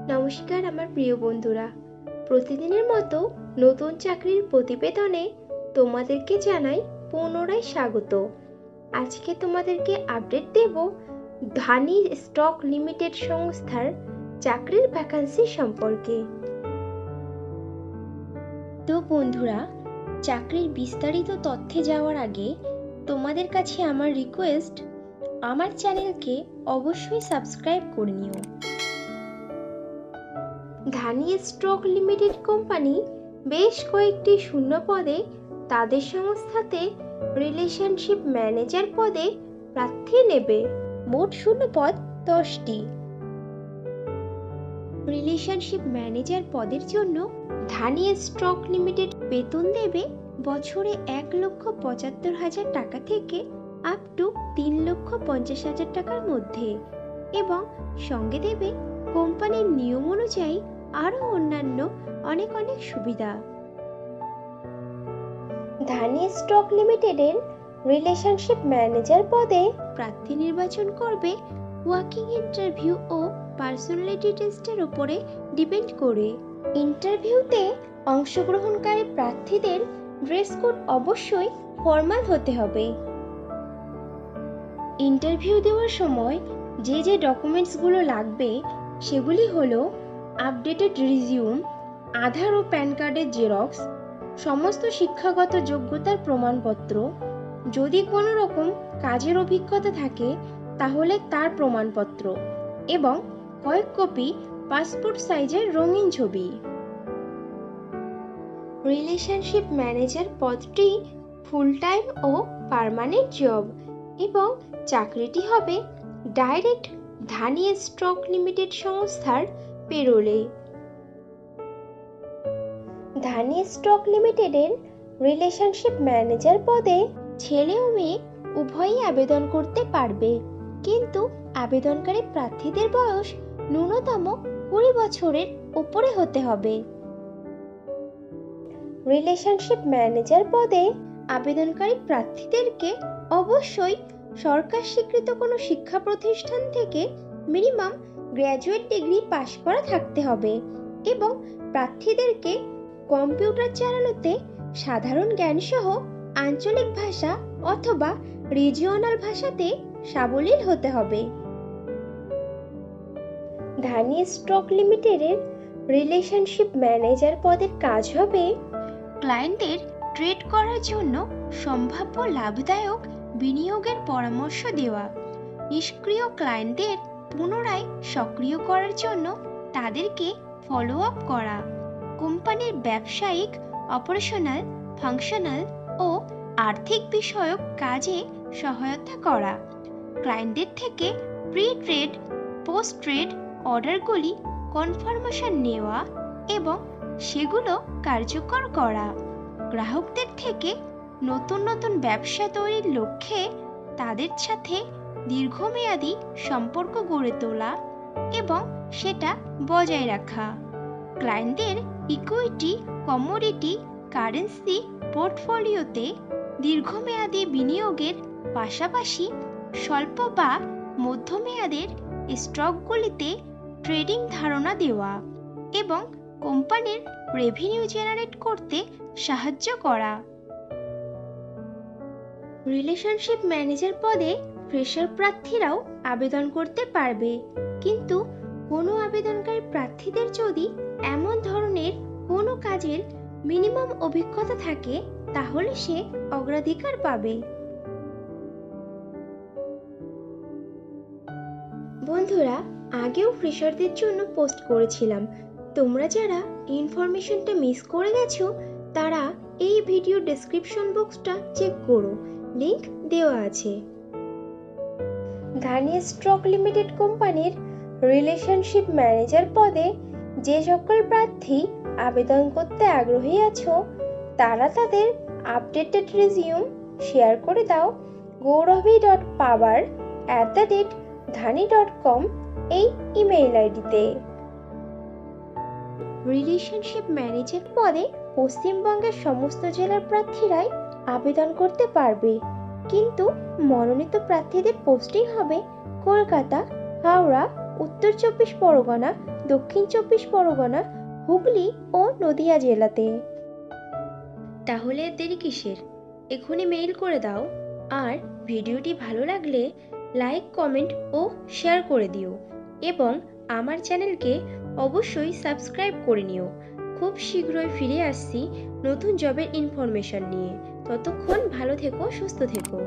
নমস্কার আমার প্রিয় বন্ধুরা, প্রতিদিনের মতো নতুন চাকরির প্রতিবেদনে তোমাদেরকে জানাই পুনরায় স্বাগত। আজকে তোমাদেরকে আপডেট দেব ধানি স্টক লিমিটেড সংস্থার চাকরির ভ্যাকান্সি সম্পর্কে। তো বন্ধুরা, চাকরির বিস্তারিত তথ্যে যাওয়ার আগে তোমাদের কাছে আমার রিকোয়েস্ট, আমার চ্যানেলকে অবশ্যই সাবস্ক্রাইব করে নিও। ধানি স্টক লিমিটেড কোম্পানি বেশ কয়েকটি শূন্য পদে তাদের সংস্থাতে রিলেশনশিপ ম্যানেজার পদে প্রার্থী নেবে। মোট শূন্য পদ 10টি। রিলেশনশিপ ম্যানেজার পদের জন্য ধানি স্টক লিমিটেড বেতন দেবে বছরে 1,75,000 টাকা থেকে আপ টু 3,50,000 টাকার মধ্যে, এবং সঙ্গে দেবে কোম্পানির নিয়ম অনুযায়ী আরো অন্যান্য অনেক সুবিধা। ধানি স্টক লিমিটেডের রিলেশনশিপ ম্যানেজার পদে প্রার্থী নির্বাচন করবে ওয়াকিং ইন্টারভিউ ও পার্সোনালিটি টেস্টের উপরে ডিপেন্ড করে। ইন্টারভিউতে অংশগ্রহণকারী প্রার্থীদের ড্রেস কোড অবশ্যই ফর্মাল হতে হবে। ইন্টারভিউ দেওয়ার সময় যে ডকুমেন্টসগুলো লাগবে সেগুলি হলো আপডেটেড রিজিউম, আধার ও প্যান কার্ডের জেরক্স, সমস্ত শিক্ষাগত যোগ্যতার প্রমাণপত্র, যদি কোনো রকম কাজের অভিজ্ঞতা থাকে তাহলে তার প্রমাণপত্র, এবং কয়েক কপি পাসপোর্ট সাইজের রঙিন ছবি। রিলেশনশিপ ম্যানেজার পদটি ফুল টাইম ও পার্মানেন্ট জব, এবং চাকরিটি হবে ডাইরেক্ট ধানি স্টক লিমিটেড সংস্থার পেরোলে। ধানি স্টক লিমিটেডের রিলেশনশিপ ম্যানেজার পদে ছেলে ও মেয়ে উভয়ই আবেদন করতে পারবে, কিন্তু আবেদনকারী প্রার্থীদের বয়স ন্যূনতম 20 বছরের উপরে হতে হবে। রিলেশনশিপ ম্যানেজার পদে আবেদনকারী প্রার্থীদেরকে অবশ্যই সরকার স্বীকৃত কোনো শিক্ষা প্রতিষ্ঠান থেকে মিনিমাম গ্র্যাজুয়েট ডিগ্রি পাশ করা থাকতে হবে, এবং প্রার্থীদেরকে কম্পিউটার চালানোতে সাধারণ জ্ঞান সহ আঞ্চলিক ভাষা অথবা রিজিওনাল ভাষাতে সাবলীল হতে হবে। ধানি স্টক লিমিটেডের রিলেশনশিপ ম্যানেজার পদের কাজ হবে ক্লায়েন্টদের ট্রেড করার জন্য সম্ভাব্য লাভদায়ক বিনিয়োগের পরামর্শ দেওয়া, নিষ্ক্রিয় ক্লায়েন্টদের পুনরায় সক্রিয় করার জন্য তাদেরকে ফলো আপ করা, কোম্পানির ব্যবসায়িক, অপারেশনাল, ফাংশনাল ও আর্থিক বিষয়ক কাজে সহায়তা করা, ক্লায়েন্টদের থেকে প্রি ট্রেড, পোস্ট ট্রেড অর্ডারগুলি কনফার্মেশন নেওয়া এবং সেগুলো কার্যকর করা, গ্রাহকদের থেকে নতুন ব্যবসা তৈরির লক্ষ্যে তাদের সাথে দীর্ঘমেয়াদী সম্পর্ক গড়ে তোলা এবং সেটা বজায় রাখা, ক্লায়েন্টদের ইকুইটি, কমোডিটি, কারেন্সি পোর্টফোলিওতে দীর্ঘমেয়াদী বিনিয়োগের পাশাপাশি স্বল্প বা মধ্যমেয়াদের স্টকগুলিতে ট্রেডিং ধারণা দেওয়া এবং কোম্পানির রেভিনিউ জেনারেট করতে সাহায্য করা। রিলেশনশিপ ম্যানেজার পদে ফ্রেশার প্রার্থীরাও আবেদন করতে পারবে, কিন্তু কোনো আবেদনকারী প্রার্থীদের যদি এমন ধরনের কোনো কাজের মিনিমাম অভিজ্ঞতা থাকে তাহলে সে অগ্রাধিকার পাবে। বন্ধুরা, আগেও ফ্রেশারদের জন্য পোস্ট করেছিলাম, তোমরা যারা ইনফরমেশনটা মিস করে গেছো তারা এই ভিডিও ডেসক্রিপশন বক্সটা চেক করো, লিংক দেওয়া আছে। ধানি স্টক লিমিটেড কোম্পানির রিলেশনশিপ ম্যানেজার পদে যে সকল প্রার্থী আবেদন করতে আগ্রহী আছো তারা তাদের আপডেটেড রিজিউম শেয়ার করে দাও gauravi.pawar@dhani.com এই ইমেইল আইডিতে। রিলেশনশিপ ম্যানেজার পদে পশ্চিমবঙ্গের সমস্ত জেলার প্রার্থীরাই আবেদন করতে পারবে, কিন্তু মনোনীত প্রার্থীদের পোস্টিং হবে কলকাতা, হাওড়া, উত্তর 24 পরগনা, দক্ষিণ 24 পরগনা, হুগলি ও নদিয়া জেলাতে। তাহলে দেরি কিসের? এখনই মেইল করে দাও। আর ভিডিওটি ভালো লাগলে লাইক, কমেন্ট ও শেয়ার করে দিও এবং আমার চ্যানেলকে অবশ্যই সাবস্ক্রাইব করে নিও। খুব শীঘ্রই ফিরে আসছি নতুন জবের ইনফরমেশন নিয়ে। ততক্ষণ ভালো থেকো, সুস্থ থেকো।